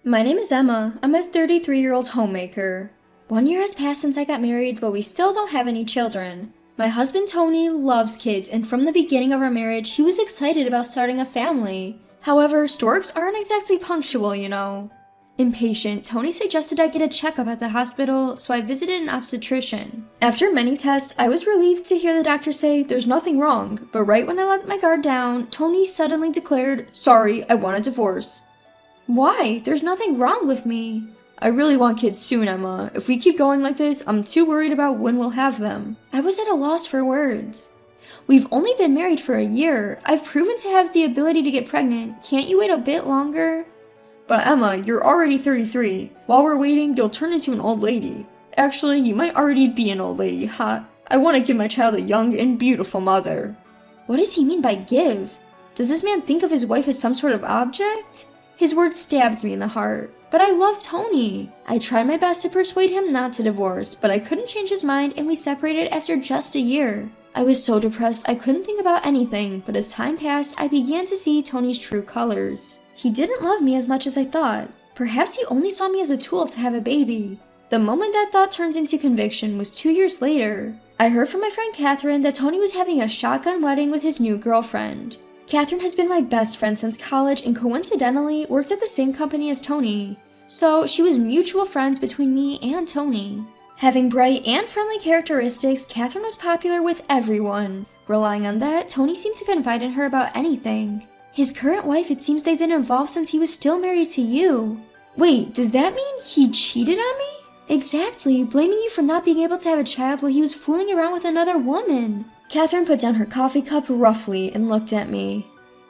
My name is Emma. I'm a 33-year-old homemaker. 1 year has passed since I got married, but we still don't have any children. My husband Tony loves kids, and from the beginning of our marriage, he was excited about starting a family. However, storks aren't exactly punctual, you know. Impatient, Tony suggested I get a checkup at the hospital, so I visited an obstetrician. After many tests, I was relieved to hear the doctor say there's nothing wrong, but right when I let my guard down, Tony suddenly declared, "Sorry, I want a divorce." Why? There's nothing wrong with me. I really want kids soon, Emma. If we keep going like this, I'm too worried about when we'll have them. I was at a loss for words. We've only been married for a year. I've proven to have the ability to get pregnant. Can't you wait a bit longer? But Emma, you're already 33. While we're waiting, you'll turn into an old lady. Actually, you might already be an old lady, ha. I want to give my child a young and beautiful mother. What does he mean by give? Does this man think of his wife as some sort of object? His words stabbed me in the heart. But I love Tony. I tried my best to persuade him not to divorce, but I couldn't change his mind and we separated after just a year. I was so depressed I couldn't think about anything, but as time passed, I began to see Tony's true colors. He didn't love me as much as I thought. Perhaps he only saw me as a tool to have a baby. The moment that thought turned into conviction was 2 years later. I heard from my friend Catherine that Tony was having a shotgun wedding with his new girlfriend. Catherine has been my best friend since college and coincidentally worked at the same company as Tony. So she was mutual friends between me and Tony. Having bright and friendly characteristics, Catherine was popular with everyone. Relying on that, Tony seemed to confide in her about anything. His current wife, it seems they've been involved since he was still married to you. Wait, does that mean he cheated on me? Exactly, blaming you for not being able to have a child while he was fooling around with another woman. Catherine put down her coffee cup roughly and looked at me.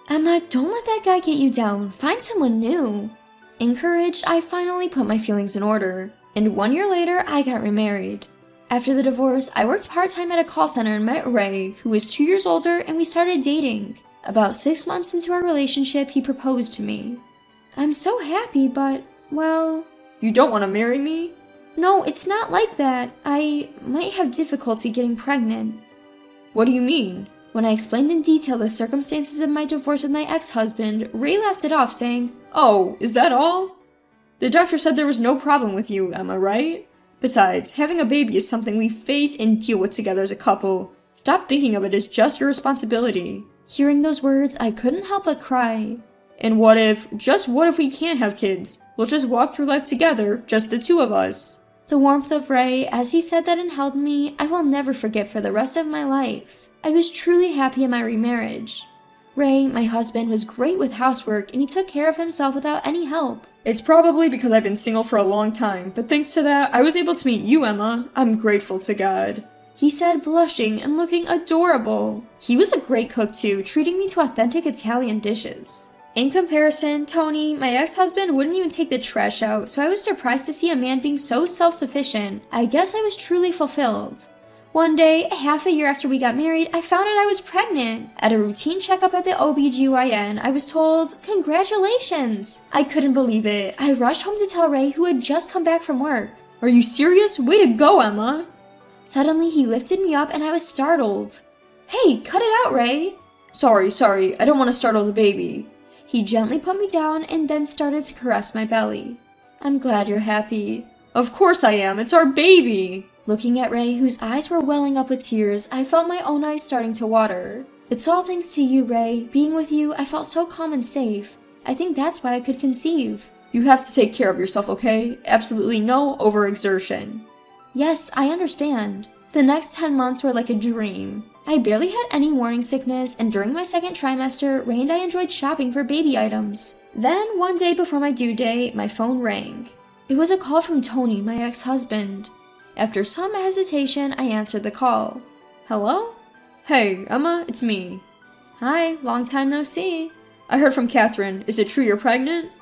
Emma, don't let that guy get you down. Find someone new. Encouraged, I finally put my feelings in order. And 1 year later, I got remarried. After the divorce, I worked part-time at a call center and met Ray, who was 2 years older, and we started dating. About 6 months into our relationship, he proposed to me. I'm so happy, but, well... You don't want to marry me? No, it's not like that. I might have difficulty getting pregnant. What do you mean? When I explained in detail the circumstances of my divorce with my ex-husband, Ray laughed it off, saying, "Oh, is that all? The doctor said there was no problem with you, Emma, right? Besides, having a baby is something we face and deal with together as a couple. Stop thinking of it as just your responsibility." Hearing those words, I couldn't help but cry. And what if we can't have kids? We'll just walk through life together, just the two of us. The warmth of Ray, as he said that and held me, I will never forget for the rest of my life. I was truly happy in my remarriage. Ray, my husband, was great with housework and he took care of himself without any help. It's probably because I've been single for a long time, but thanks to that, I was able to meet you, Emma. I'm grateful to God. He said, blushing and looking adorable. He was a great cook too, treating me to authentic Italian dishes. In comparison, Tony, my ex-husband, wouldn't even take the trash out, so I was surprised to see a man being so self-sufficient. I guess I was truly fulfilled. One day, half a year after we got married, I found out I was pregnant. At a routine checkup at the OBGYN, I was told, "Congratulations!" I couldn't believe it. I rushed home to tell Ray, who had just come back from work. Are you serious? Way to go, Emma! Suddenly, he lifted me up and I was startled. Hey, cut it out, Ray! Sorry, I don't want to startle the baby. He gently put me down and then started to caress my belly. I'm glad you're happy. Of course I am, it's our baby! Looking at Ray, whose eyes were welling up with tears, I felt my own eyes starting to water. It's all thanks to you, Ray. Being with you, I felt so calm and safe. I think that's why I could conceive. You have to take care of yourself, okay? Absolutely no overexertion. Yes, I understand. The next 10 months were like a dream. I barely had any morning sickness, and during my second trimester, Ray and I enjoyed shopping for baby items. Then, one day before my due date, my phone rang. It was a call from Tony, my ex-husband. After some hesitation, I answered the call. Hello? Hey, Emma, it's me. Hi, long time no see. I heard from Catherine. Is it true you're pregnant?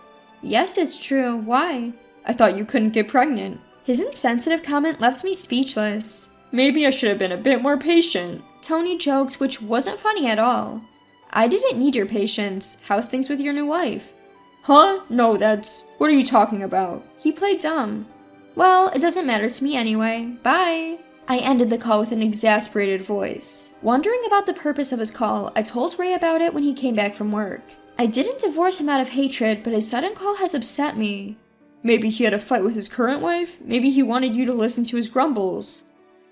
Yes, it's true. Why? I thought you couldn't get pregnant. His insensitive comment left me speechless. Maybe I should have been a bit more patient. Tony joked, which wasn't funny at all. I didn't need your patience. How's things with your new wife? Huh? No, what are you talking about? He played dumb. Well, it doesn't matter to me anyway. Bye. I ended the call with an exasperated voice. Wondering about the purpose of his call, I told Ray about it when he came back from work. I didn't divorce him out of hatred, but his sudden call has upset me. Maybe he had a fight with his current wife? Maybe he wanted you to listen to his grumbles.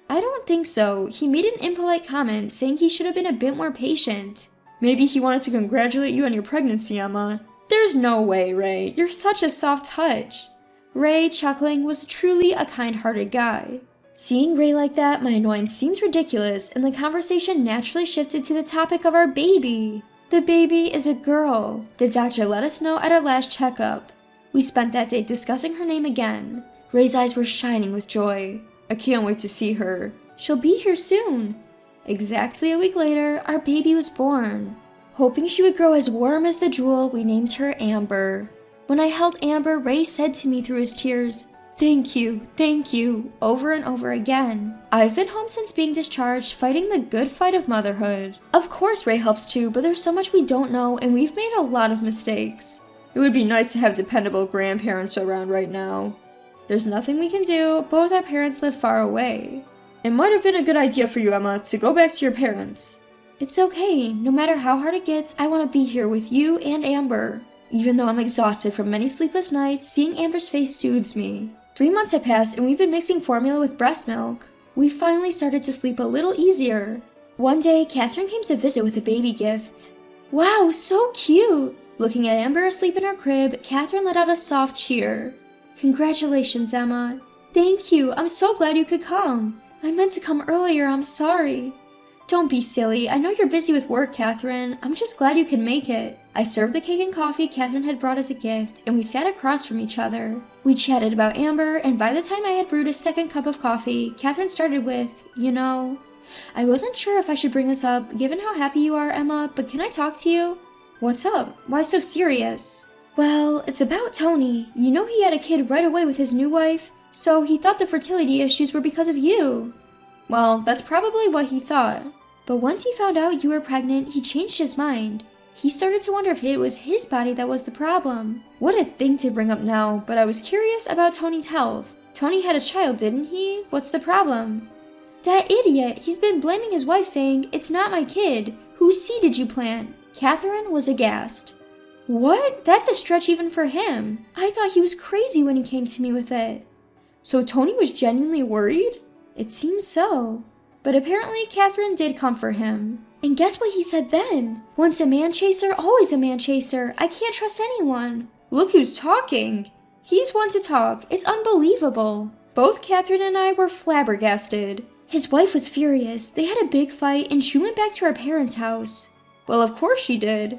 I don't think so. He made an impolite comment saying he should have been a bit more patient. Maybe he wanted to congratulate you on your pregnancy, Emma. There's no way, Ray. You're such a soft touch. Ray, chuckling, was truly a kind-hearted guy. Seeing Ray like that, my annoyance seems ridiculous, and the conversation naturally shifted to the topic of our baby. The baby is a girl. The doctor let us know at our last checkup. We spent that day discussing her name again. Ray's eyes were shining with joy. I can't wait to see her. She'll be here soon. Exactly a week later, our baby was born. Hoping she would grow as warm as the jewel, we named her Amber. When I held Amber, Ray said to me through his tears, thank you, over and over again. I've been home since being discharged, fighting the good fight of motherhood. Of course Ray helps too, but there's so much we don't know, and we've made a lot of mistakes. It would be nice to have dependable grandparents around right now. There's nothing we can do, both our parents live far away. It might have been a good idea for you, Emma, to go back to your parents. It's okay, no matter how hard it gets, I want to be here with you and Amber. Even though I'm exhausted from many sleepless nights, seeing Amber's face soothes me. 3 months have passed and we've been mixing formula with breast milk. We finally started to sleep a little easier. One day, Catherine came to visit with a baby gift. Wow, so cute! Looking at Amber asleep in her crib, Catherine let out a soft cheer. Congratulations, Emma. Thank you, I'm so glad you could come. I meant to come earlier, I'm sorry. Don't be silly, I know you're busy with work, Catherine. I'm just glad you could make it. I served the cake and coffee Catherine had brought as a gift, and we sat across from each other. We chatted about Amber, and by the time I had brewed a second cup of coffee, Catherine started with, I wasn't sure if I should bring this up, given how happy you are, Emma, but can I talk to you? What's up? Why so serious? Well, it's about Tony. You know he had a kid right away with his new wife, so he thought the fertility issues were because of you. Well, that's probably what he thought. But once he found out you were pregnant, he changed his mind. He started to wonder if it was his body that was the problem. What a thing to bring up now, but I was curious about Tony's health. Tony had a child, didn't he? What's the problem? That idiot! He's been blaming his wife saying, it's not my kid. Whose seed did you plant? Catherine was aghast. What? That's a stretch even for him. I thought he was crazy when he came to me with it. So Tony was genuinely worried? It seems so. But apparently Catherine did comfort him. And guess what he said then? Once a man chaser, always a man chaser. I can't trust anyone. Look who's talking. He's one to talk. It's unbelievable. Both Catherine and I were flabbergasted. His wife was furious. They had a big fight and she went back to her parents' house. Well, of course she did.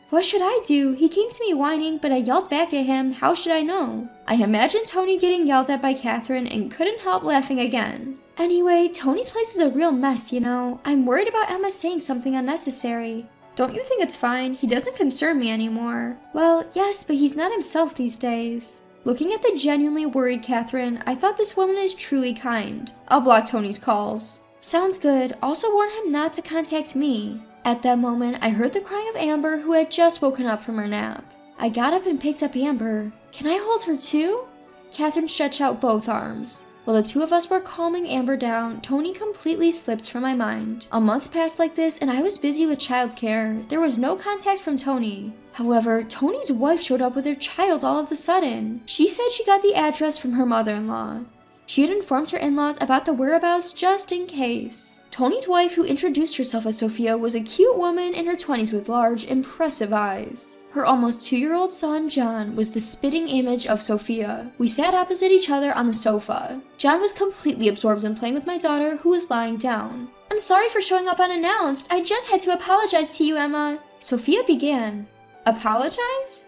What should I do? He came to me whining, but I yelled back at him. How should I know? I imagined Tony getting yelled at by Catherine and couldn't help laughing again. Anyway, Tony's place is a real mess, I'm worried about Emma saying something unnecessary. Don't you think it's fine? He doesn't concern me anymore. Well, yes, but he's not himself these days. Looking at the genuinely worried Catherine, I thought this woman is truly kind. I'll block Tony's calls. Sounds good. Also warn him not to contact me. At that moment, I heard the crying of Amber, who had just woken up from her nap. I got up and picked up Amber. Can I hold her too? Catherine stretched out both arms. While the two of us were calming Amber down, Tony completely slipped from my mind. A month passed like this and I was busy with childcare. There was no contact from Tony. However, Tony's wife showed up with her child all of a sudden. She said she got the address from her mother-in-law. She had informed her in-laws about the whereabouts just in case. Tony's wife, who introduced herself as Sophia, was a cute woman in her 20s with large, impressive eyes. Her almost 2-year-old son, John, was the spitting image of Sophia. We sat opposite each other on the sofa. John was completely absorbed in playing with my daughter, who was lying down. I'm sorry for showing up unannounced. I just had to apologize to you, Emma. Sophia began. Apologize?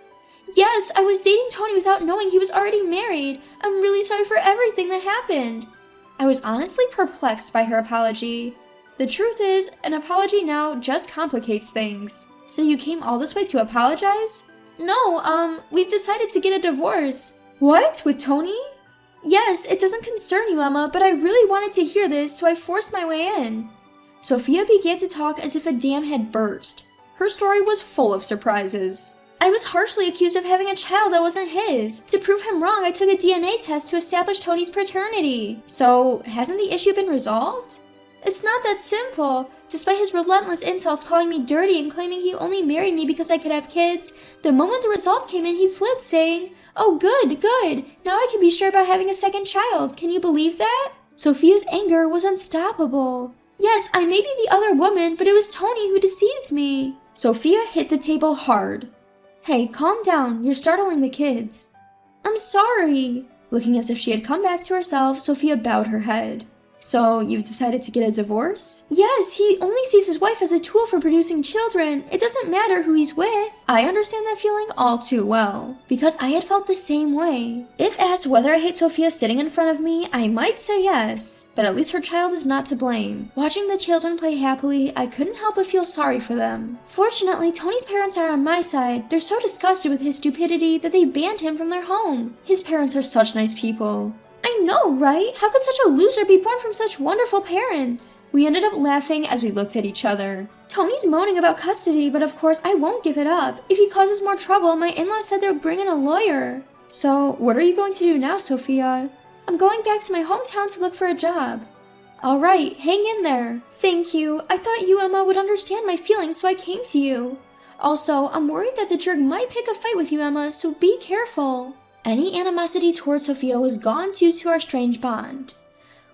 Yes, I was dating Tony without knowing he was already married. I'm really sorry for everything that happened. I was honestly perplexed by her apology. The truth is, an apology now just complicates things. So you came all this way to apologize? No, we've decided to get a divorce. What? With Tony? Yes, it doesn't concern you, Emma, but I really wanted to hear this, so I forced my way in. Sophia began to talk as if a dam had burst. Her story was full of surprises. I was harshly accused of having a child that wasn't his. To prove him wrong, I took a DNA test to establish Tony's paternity. So, hasn't the issue been resolved? It's not that simple. Despite his relentless insults calling me dirty and claiming he only married me because I could have kids, the moment the results came in, he flipped, saying, "Oh, good, good. Now I can be sure about having a second child. Can you believe that?" Sophia's anger was unstoppable. Yes, I may be the other woman, but it was Tony who deceived me. Sophia hit the table hard. Hey, calm down. You're startling the kids. I'm sorry. Looking as if she had come back to herself, Sophia bowed her head. So, you've decided to get a divorce? Yes, he only sees his wife as a tool for producing children. It doesn't matter who he's with. I understand that feeling all too well, because I had felt the same way. If asked whether I hate Sophia sitting in front of me, I might say yes, but at least her child is not to blame. Watching the children play happily, I couldn't help but feel sorry for them. Fortunately, Tony's parents are on my side. They're so disgusted with his stupidity that they banned him from their home. His parents are such nice people. I know, right? How could such a loser be born from such wonderful parents? We ended up laughing as we looked at each other. Tony's moaning about custody, but of course I won't give it up. If he causes more trouble, my in-laws said they'll bring in a lawyer. So, what are you going to do now, Sophia? I'm going back to my hometown to look for a job. Alright, hang in there. Thank you. I thought you, Emma, would understand my feelings, so I came to you. Also, I'm worried that the jerk might pick a fight with you, Emma, so be careful. Any animosity towards Sophia was gone due to our strange bond.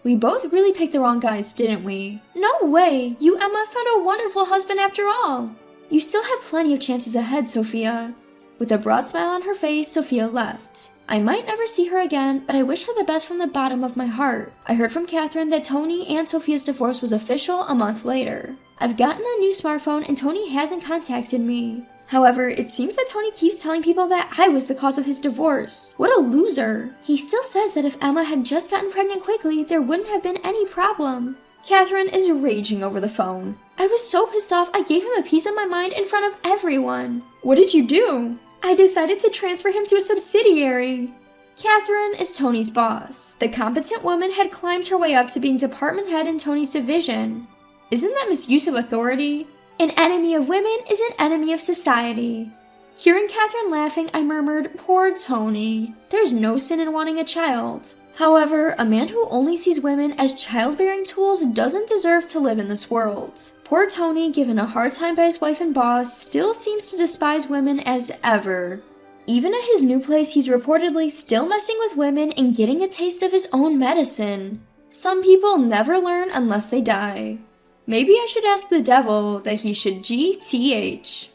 We both really picked the wrong guys, didn't we? No way! You, Emma, found a wonderful husband after all! You still have plenty of chances ahead, Sophia. With a broad smile on her face, Sophia left. I might never see her again, but I wish her the best from the bottom of my heart. I heard from Catherine that Tony and Sophia's divorce was official a month later. I've gotten a new smartphone and Tony hasn't contacted me. However, it seems that Tony keeps telling people that I was the cause of his divorce. What a loser. He still says that if Emma had just gotten pregnant quickly, there wouldn't have been any problem. Catherine is raging over the phone. I was so pissed off I gave him a piece of my mind in front of everyone. What did you do? I decided to transfer him to a subsidiary. Catherine is Tony's boss. The competent woman had climbed her way up to being department head in Tony's division. Isn't that misuse of authority? An enemy of women is an enemy of society. Hearing Catherine laughing, I murmured, "Poor Tony. There's no sin in wanting a child." However, a man who only sees women as childbearing tools doesn't deserve to live in this world. Poor Tony, given a hard time by his wife and boss, still seems to despise women as ever. Even at his new place, he's reportedly still messing with women and getting a taste of his own medicine. Some people never learn unless they die. Maybe I should ask the devil that he should GTH.